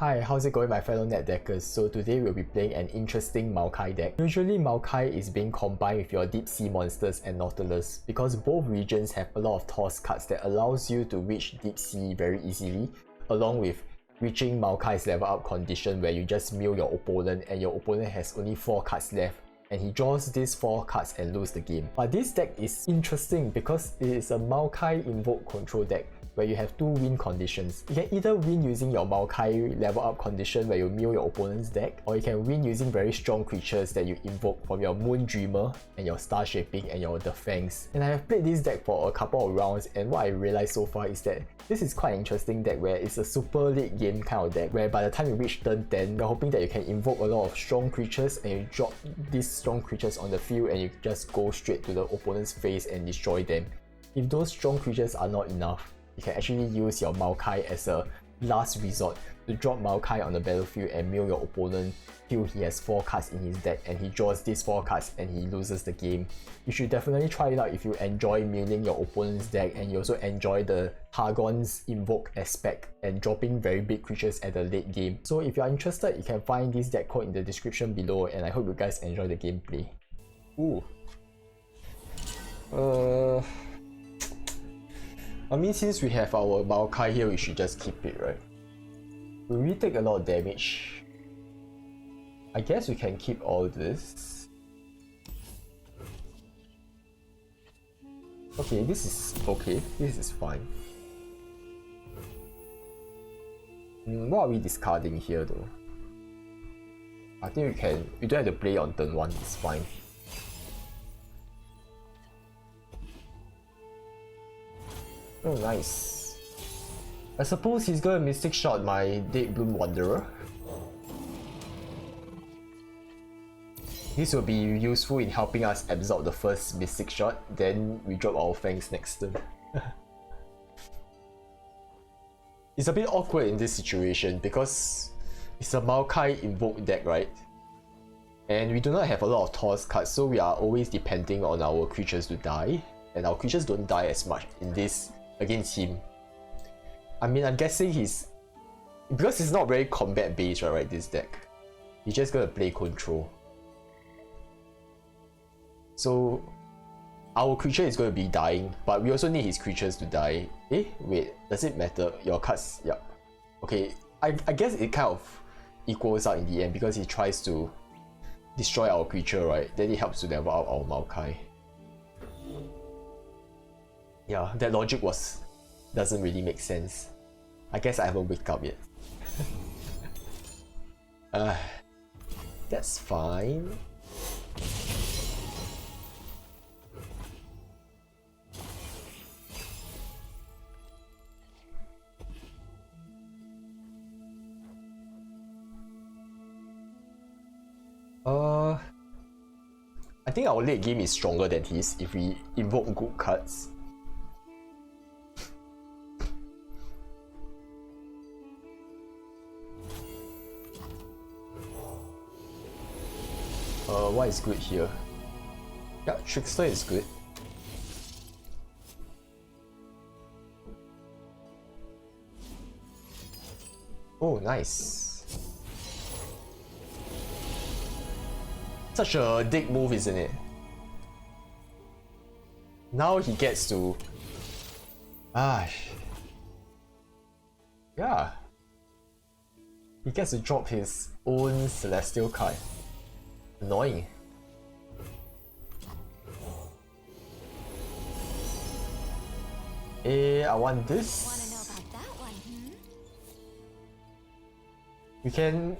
Hi, how's it going my fellow net deckers? So today we'll be playing an interesting Maokai deck. Usually Maokai is being combined with your deep sea monsters and Nautilus because both regions have a lot of toss cards that allows you to reach deep sea very easily, along with reaching Maokai's level up condition where you just mill your opponent and your opponent has only 4 cards left and he draws these 4 cards and lose the game. But this deck is interesting because it is a Maokai Invoke Control deck where you have 2 win conditions. You can either win using your Maokai level up condition where you mill your opponent's deck, or you can win using very strong creatures that you invoke from your Moon Dreamer and your Star Shaping and your The Fangs. And I have played this deck for a couple of rounds, and what I realized so far is that this is quite an interesting deck where it's a super late game kind of deck where by the time you reach turn 10, you're hoping that you can invoke a lot of strong creatures and you drop these strong creatures on the field and you just go straight to the opponent's face and destroy them. If those strong creatures are not enough, you can actually use your Maokai as a last resort to drop Maokai on the battlefield and mill your opponent till he has 4 cards in his deck and he draws these 4 cards and he loses the game. You should definitely try it out if you enjoy milling your opponent's deck and you also enjoy the Targon's Invoke aspect and dropping very big creatures at the late game. So if you are interested, you can find this deck code in the description below and I hope you guys enjoy the gameplay. Ooh. I mean, since we have our Maokai here, we should just keep it, right? We really take a lot of damage. I guess we can keep all this. Okay, this is okay. This is fine. What are we discarding here though? I think we don't have to play on turn 1, it's fine. Oh, nice. I suppose he's gonna Mystic Shot my Dead Bloom Wanderer. This will be useful in helping us absorb the first Mystic Shot, then we drop our Fangs next turn. It's a bit awkward in this situation because it's a Maokai Invoke deck, right? And we do not have a lot of toss cards, so we are always depending on our creatures to die. And our creatures don't die as much in this against him. I mean, I'm guessing because it's not very combat based, right, this deck. He's just gonna play control. So our creature is gonna be dying, but we also need his creatures to die. Wait, does it matter? Your cards, yeah. Okay, I guess it kind of equals out in the end because he tries to destroy our creature, right? Then it helps to level out our Maokai. Yeah, that logic doesn't really make sense. I guess I haven't waked up yet. That's fine. I think our late game is stronger than his if we invoke good cards. What is good here? Yeah, Trickster is good. Oh, nice. Such a dick move, isn't it? Now he gets to... yeah. He gets to drop his own Celestial card. Annoying. I want this. Wanna know about that one, We can...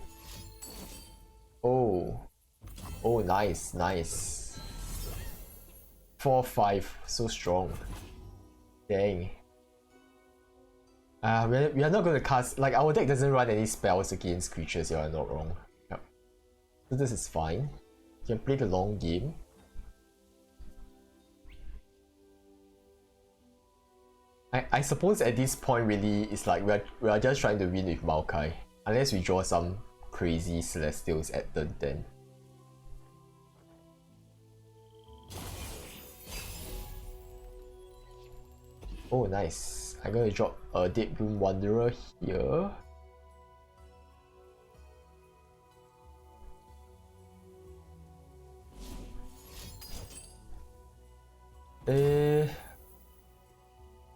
Oh, nice, nice. 4-5, so strong. Dang. We are not going to cast... Like, our deck doesn't run any spells against creatures, you are not wrong. Yep. So this is fine. You can play the long game. I suppose at this point really it's like we are just trying to win with Maokai. Unless we draw some crazy Celestials at turn 10. Oh, nice. I'm gonna drop a Dead Bloom Wanderer here.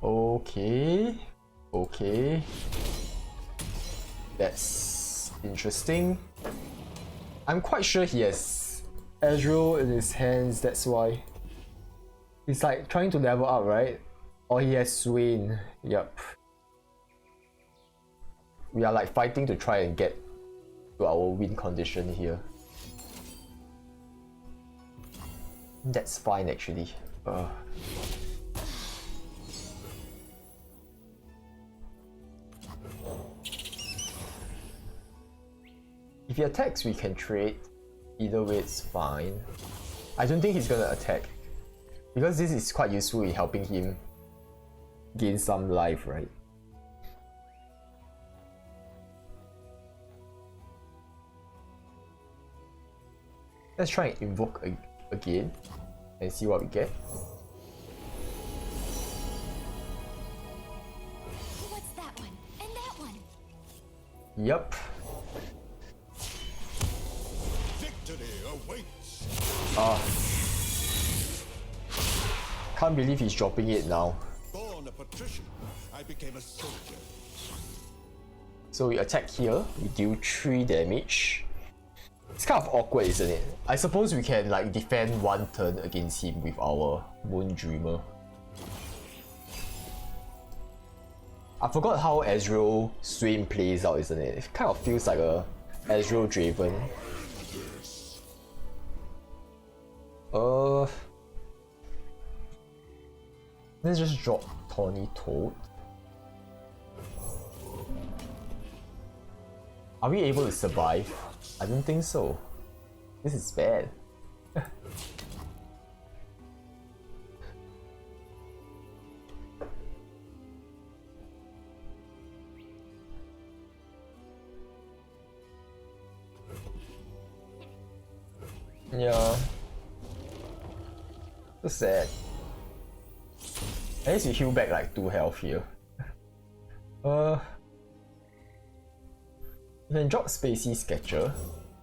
Okay. Okay. That's interesting. I'm quite sure he has Ezreal in his hands, that's why. He's like trying to level up, right? Or he has Swain. Yup. We are like fighting to try and get to our win condition here. That's fine actually. If he attacks, we can trade. Either way, it's fine. I don't think he's gonna attack, because this is quite useful in helping him gain some life, right? Let's try and invoke again and see what we get. What's that one? And that one? Yup. Can't believe he's dropping it now. Born a patrician, I became a soldier. So we attack here, we deal 3 damage. It's kind of awkward, isn't it? I suppose we can like defend 1 turn against him with our Moon Dreamer. I forgot how Ezreal Swain plays out, isn't it? It kind of feels like a Ezreal Draven. Let's just drop Tawny Toad. Are we able to survive? I don't think so. This is bad. Yeah. So sad. At least we heal back like 2 health here. We can drop Spacey Sketcher,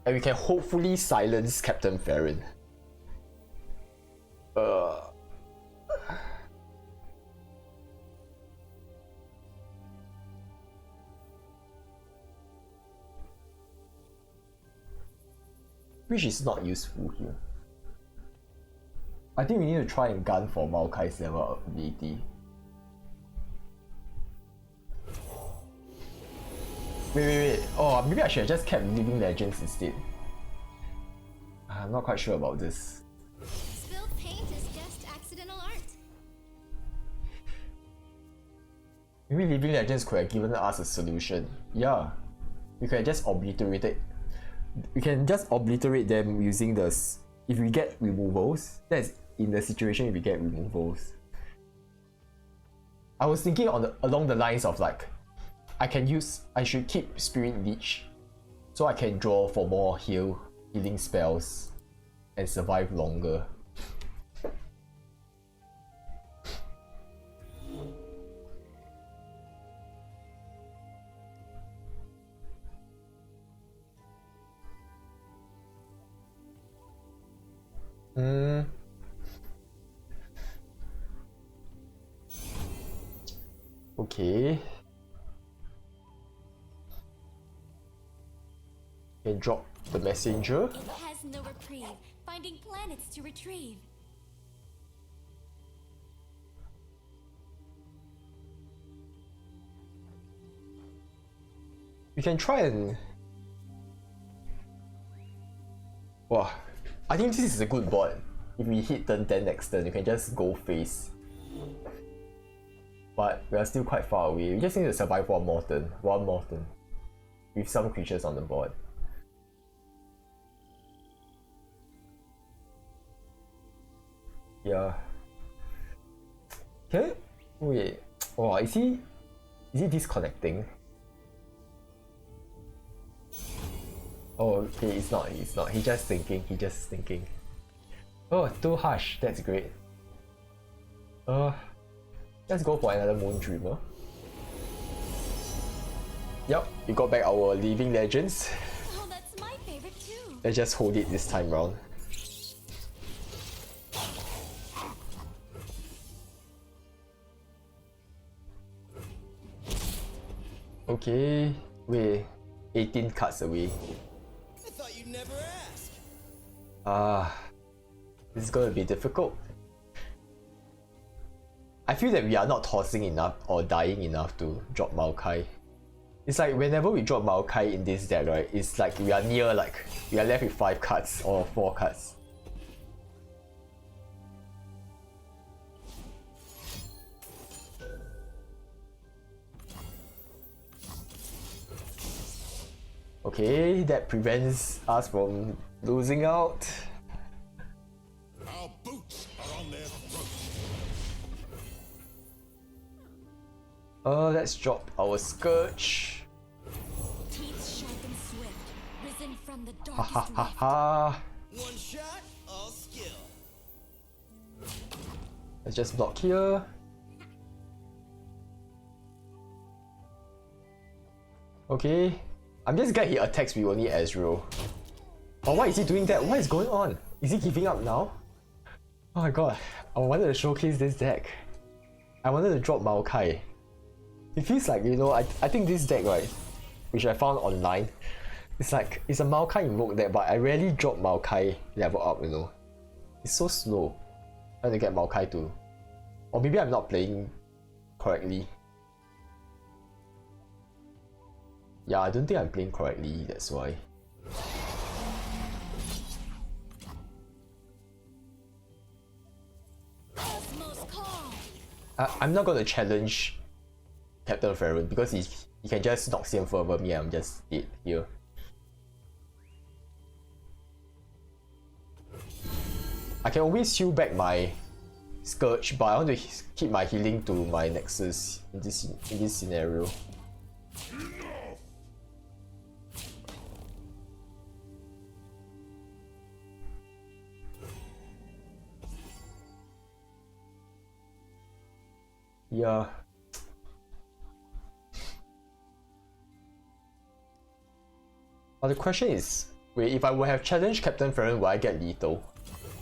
and we can hopefully silence Captain Farron. Which is not useful here. I think we need to try and gun for Maokai's level ability. Wait. Oh, maybe I should have just kept Living Legends instead. I'm not quite sure about this. Spilled paint is just accidental art. Maybe Living Legends could have given us a solution. Yeah. We could have just obliterated. We can just obliterate them using the... If we get removals, that's in the situation if we get removals. I was thinking along the lines of like, I should keep Spirit Leech so I can draw for more healing spells and survive longer. Okay. Can drop the messenger. It has no reprieve, finding planets to retrieve. We can try and... Wow, I think this is a good board. If we hit turn 10 next turn, you can just go face. But we are still quite far away. We just need to survive one more turn. With some creatures on the board. Yeah. Okay. Wait. Oh, is he disconnecting? Oh, okay, it's not. He's just thinking. Oh, too harsh. That's great. Let's go for another Moon Dreamer. Yup, we got back our Living Legends. Oh, that's my favorite too. Let's just hold it this time round. Okay, wait, 18 cards away. I thought you'd never ask. This is gonna be difficult. I feel that we are not tossing enough or dying enough to drop Maokai. It's like whenever we drop Maokai in this deck, right, it's like we are near, like, we are left with 5 cards or 4 cards. Okay, that prevents us from losing out. Our boots are on their throats. Let's drop our Scourge. Teeth sharp and swift, risen from the Ha ha darkest ha rift. ha. One shot, all skill. Let's just block here. Okay. I'm just glad he attacks with only Ezreal. Oh, why is he doing that? What is going on? Is he giving up now? Oh my god. I wanted to showcase this deck. I wanted to drop Maokai. It feels like, you know, I think this deck, right, which I found online, it's like, it's a Maokai Invoke deck, but I rarely drop Maokai level up, you know. It's so slow. Trying to get Maokai to... Or maybe I'm not playing correctly. Yeah, I don't think I'm playing correctly, that's why. Cosmos call. I'm not gonna challenge Captain Farron because he can just Noxian further me and I'm just dead here. I can always heal back my Scourge, but I want to keep my healing to my Nexus in this scenario. Yeah. But the question is, wait, if I would have challenged Captain Farron, will I get lethal?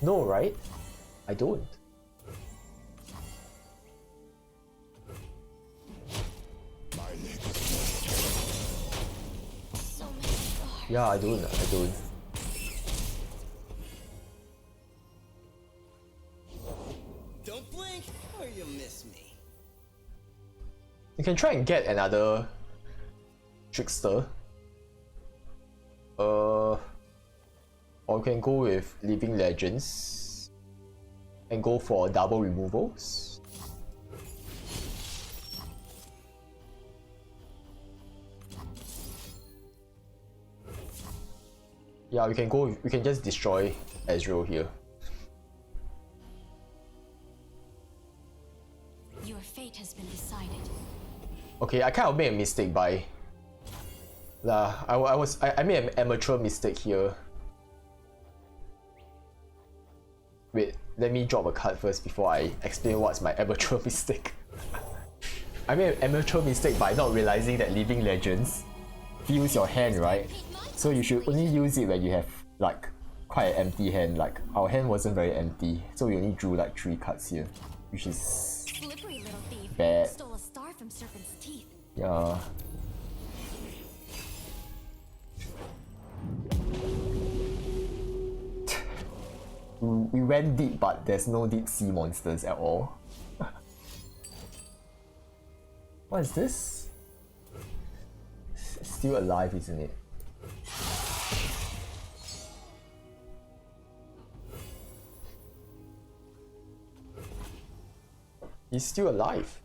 No, right? I don't. My legs. So many scars. Yeah, I don't. Don't blink or you'll miss me. You can try and get another Trickster. Or you can go with Living Legends and go for double removals. Yeah, we can just destroy Ezreal here. Your fate has been decided. Okay, I kind of made a mistake by... I made an amateur mistake here. Wait, let me drop a card first before I explain what's my amateur mistake. I made an amateur mistake by not realizing that Living Legends fills your hand, right? So you should only use it when you have like quite an empty hand. Like our hand wasn't very empty, so we only drew like 3 cards here, which is Slippery little thief. bad. Stole a star from Serpent's teeth. Yeah. We went deep, but there's no deep sea monsters at all. What is this? It's still alive, isn't it? He's still alive.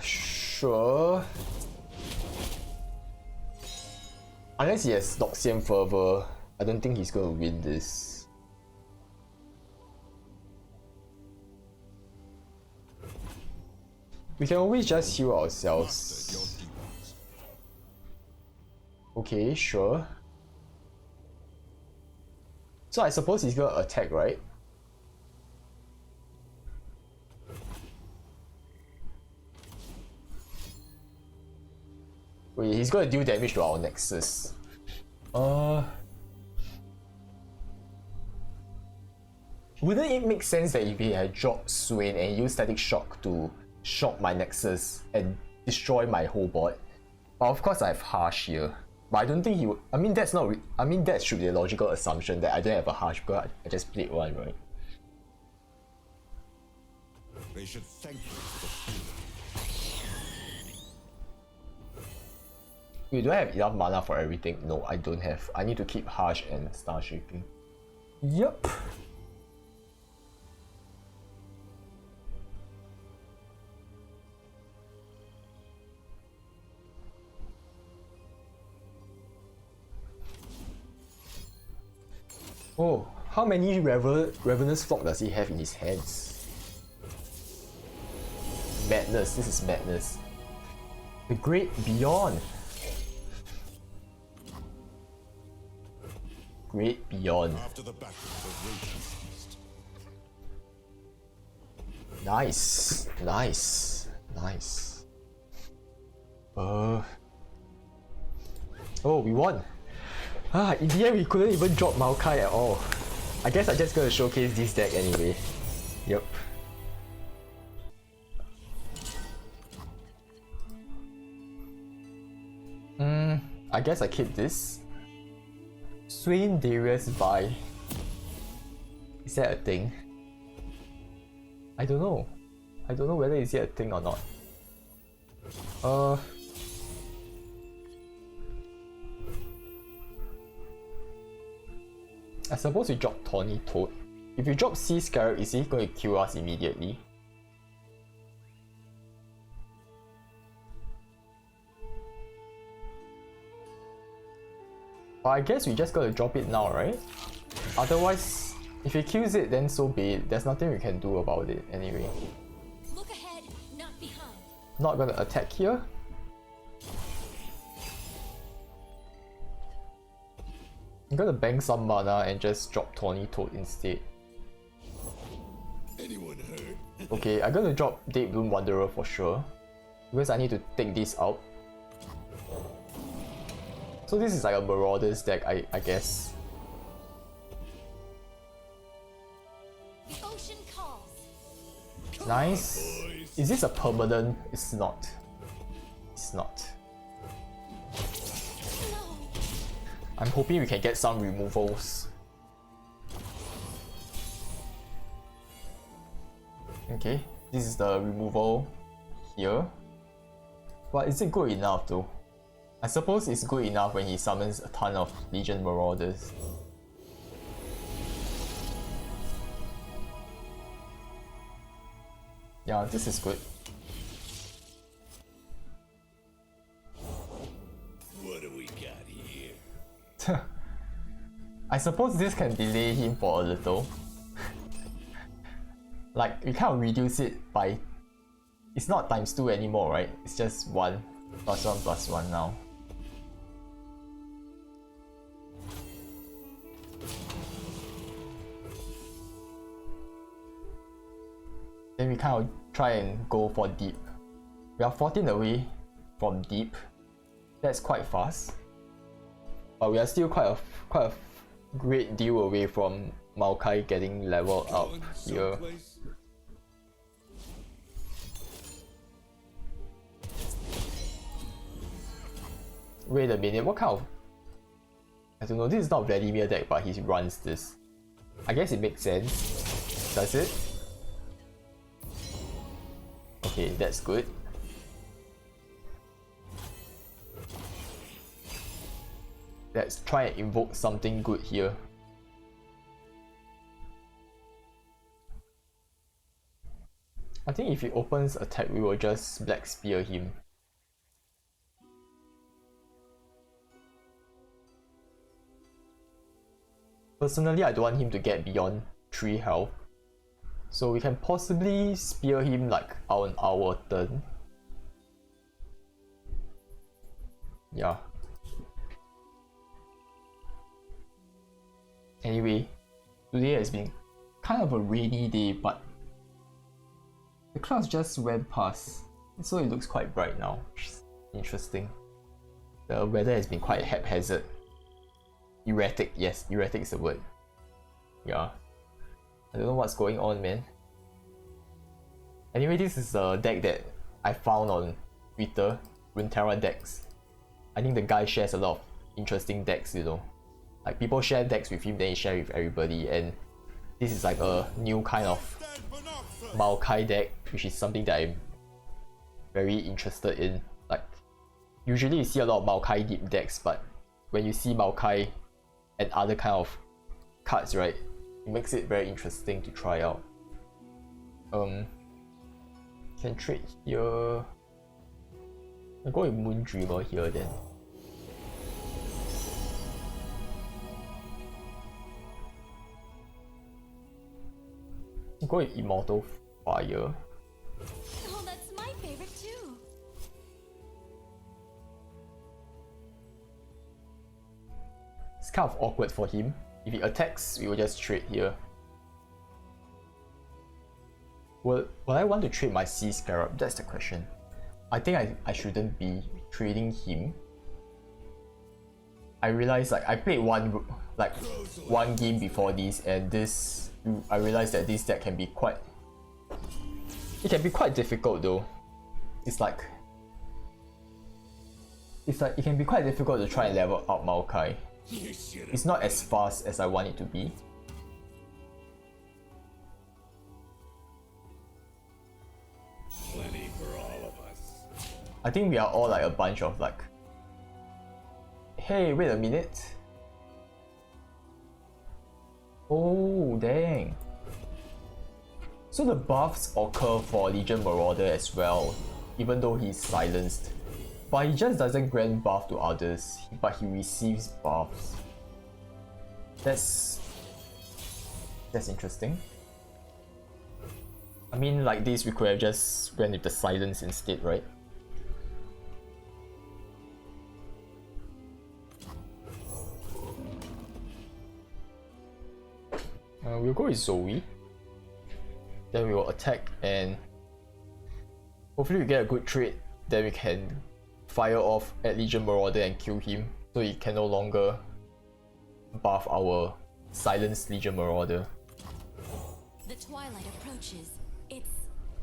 Sure. Unless he has Noxian Fervor, I don't think he's gonna win this. We can always just heal ourselves. Okay, sure. So I suppose he's gonna attack, right? Wait, he's gonna deal damage to our Nexus. Wouldn't it make sense that if he had dropped Swain and used Static Shock to shock my Nexus and destroy my whole board. But of course I have Harsh here. But I don't think he would. I mean, that's not. I mean, that should be a logical assumption that I don't have a Harsh because I just played one, right? They should thank you for the Wait, do I have enough mana for everything? No, I don't have. I need to keep Harsh and Star Shaping. Yup. Oh, how many Ravenous Flock does he have in his hands? Madness, this is madness. The Great Beyond. Great Beyond. after the battle, the raging ceased. Nice, nice, nice. Oh, we won. In the end we couldn't even drop Maokai at all. I guess I'm just gonna showcase this deck anyway. Yep. I guess I keep this. Swain Darius by. Is that a thing? I don't know. I don't know whether is it a thing or not. I suppose we drop Tawny Toad. If we drop Sea Scarab, is he going to kill us immediately? But I guess we just gotta drop it now, right? Otherwise, if he kills it, then so be it. There's nothing we can do about it anyway. Look ahead, not behind. Not gonna attack here. I'm gonna bank some mana and just drop Tawny Toad instead. Anyone hurt? Okay, I'm gonna drop Dead Bloom Wanderer for sure. Because I need to take this out. So this is like a Marauders deck, I guess. The ocean calls. Nice. Is this a permanent? It's not. It's not. No. I'm hoping we can get some removals. Okay, this is the removal here. But is it good enough though? I suppose it's good enough when he summons a ton of Legion Marauders. Yeah, this is good. What do we got here? I suppose this can delay him for a little. Like, we kind of reduce it by... It's not ×2 anymore, right? It's just 1 +1 +1 now. Then we kind of try and go for deep. We are 14 away from deep. That's quite fast. But we are still quite a great deal away from Maokai getting leveled up here. Someplace? Wait a minute, what kind of... I don't know, this is not Vladimir deck, but he runs this. I guess it makes sense. Does it? Okay, that's good. Let's try and invoke something good here. I think if he opens attack, we will just Black Spear him. Personally, I don't want him to get beyond 3 health. So we can possibly spear him like on our turn. Yeah. Anyway, today has been kind of a rainy day, but the clouds just went past, so it looks quite bright now, which is interesting. The weather has been quite haphazard. Erratic, yes, erratic is the word. Yeah. I don't know what's going on, man. Anyway, this is a deck that I found on Twitter, Runeterra decks. I think the guy shares a lot of interesting decks, you know. Like people share decks with him, then he share with everybody, and this is like a new kind of Maokai deck, which is something that I'm very interested in. Like usually you see a lot of Maokai deep decks, but when you see Maokai and other kind of cards, right, it makes it very interesting to try out. Can trade here. I'll go with Moon Dreamer here then. I'll go with Immortal Fire. Oh, that's my favorite too. It's kind of awkward for him. If he attacks, we will just trade here. Will I want to trade my Sea Scarab? That's the question. I think I shouldn't be trading him. I realized like I played one game before this, and I realized that this deck can be quite difficult though. It's like it can be quite difficult to try and level up Maokai. It's not as fast as I want it to be. Plenty for all of us. I think we are all like a bunch of like, hey, wait a minute. Oh, dang. So the buffs occur for Legion Marauder as well, even though he's silenced. But he just doesn't grant buff to others, but he receives buffs. That's interesting. I mean, like this, we could have just went with the silence instead, right? We'll go with Zoe. Then we will attack and hopefully we get a good trade. Then we can fire off at Legion Marauder and kill him, so he can no longer buff our silenced Legion Marauder. The twilight approaches. It's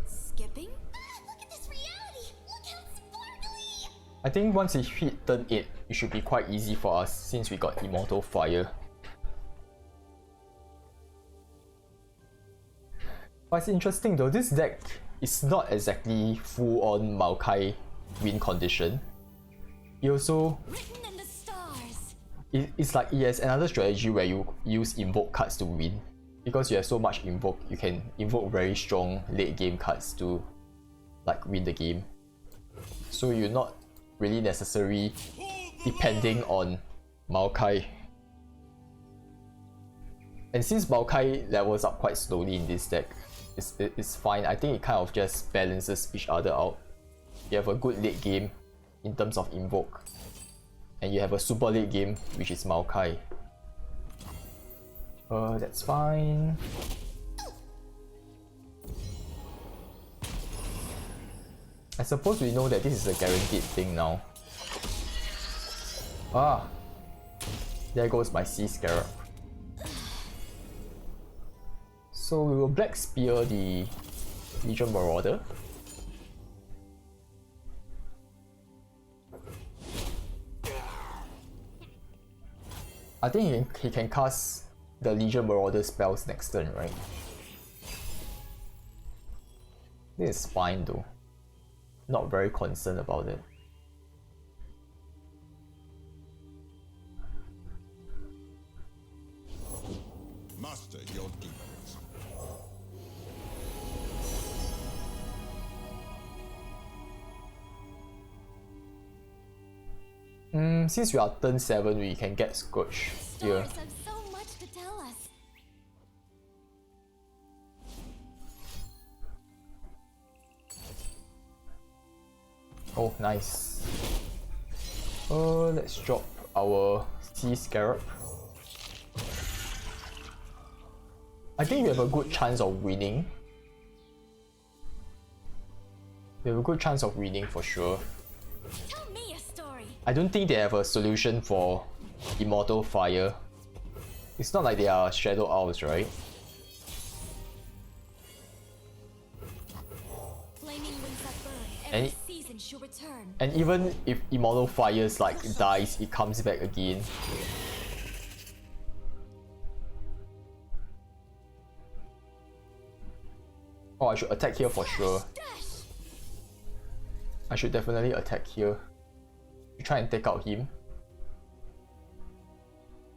skipping? Look at this reality! Look how sparkly! I think once we hit turn 8, it should be quite easy for us since we got Immortal Fire. But it's interesting though, this deck is not exactly full on Maokai win condition. It also Written in the stars. it's like it has another strategy where you use invoke cards to win. Because you have so much invoke, you can invoke very strong late game cards to like win the game. So you're not really necessarily depending on Maokai. And since Maokai levels up quite slowly in this deck, it's fine. I think it kind of just balances each other out. You have a good late game in terms of invoke, and you have a super late game which is Maokai. That's fine. I suppose we know that this is a guaranteed thing now. Ah, there goes my Sea Scarab. So we will Black Spear the Legion Marauder. I think he can cast the Legion Marauder spells next turn, right? This is fine though. Not very concerned about it. Master your demons. Since we are turn 7, we can get Scourge here. Stars have so much to tell us. Oh, nice. Let's drop our Sea Scarab. I think we have a good chance of winning. We have a good chance of winning for sure. Tell me a story. I don't think they have a solution for Immortal Fire. It's not like they are Shadow Owls, right? that burn, And every it- season she'll return. And even if Immortal Fires like dies, it comes back again. Oh, I should attack here for sure. Dash! I should definitely attack here. Try and take out him.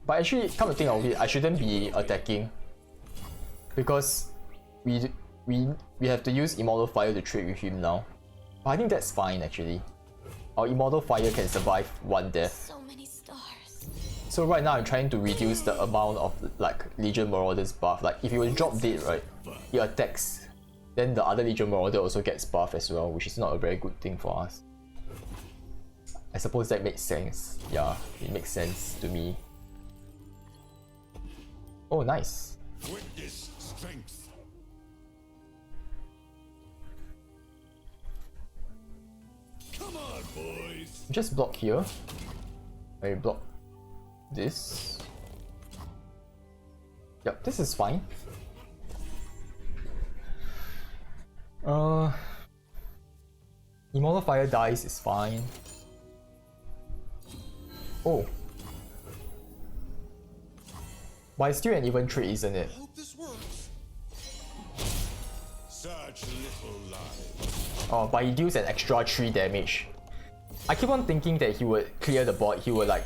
But actually, come to think of it, I shouldn't be attacking. Because we have to use Immortal Fire to trade with him now. But I think that's fine actually. Our Immortal Fire can survive one death. So many stars. So right now I'm trying to reduce the amount of like Legion Marauder's buff. Like if he will drop dead, right, he attacks, then the other Legion Marauder also gets buff as well, which is not a very good thing for us. I suppose that makes sense. Yeah, it makes sense to me. Oh, nice. Witness strength. Come on, boys. Just block here. I block this. Yep, this is fine. Immortal Fire dies is fine. Oh. But it's still an even trade, isn't it? Hope this works. Such little lives. Oh, but he deals an extra 3 damage. I keep on thinking that he would clear the board, he would like...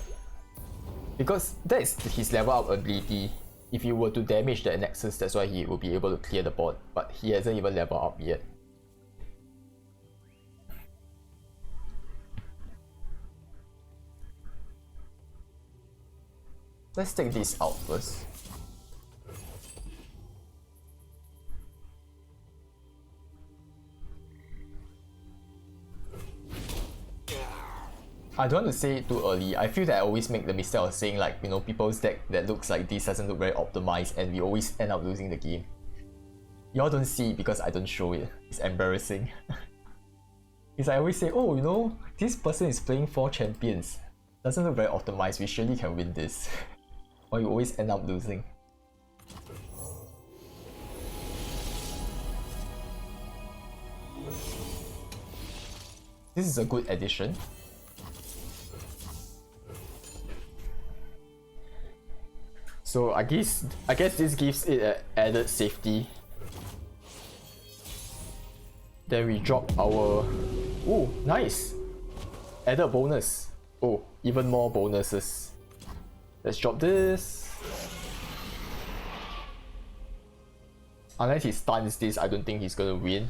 Because that is his level up ability. If you were to damage the Nexus, that's why he will be able to clear the board. But he hasn't even leveled up yet. Let's take this out first. I don't want to say it too early. I feel that I always make the mistake of saying like, you know, people's deck that looks like this doesn't look very optimized and we always end up losing the game. Y'all don't see it because I don't show it. It's embarrassing. Because I always say, oh, you know, this person is playing 4 champions. Doesn't look very optimized, we surely can win this. Or you always end up losing. This is a good addition. So I guess this gives it an added safety. Then we drop our... Oh, nice! Added bonus. Oh, even more bonuses. Let's drop this. Unless he stuns this, I don't think he's gonna win.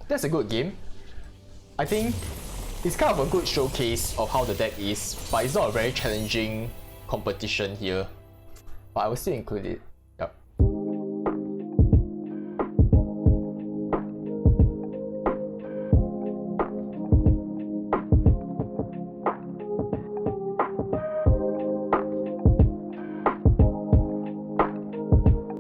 That's a good game. I think it's kind of a good showcase of how the deck is, but it's not a very challenging competition here. But I will still include it.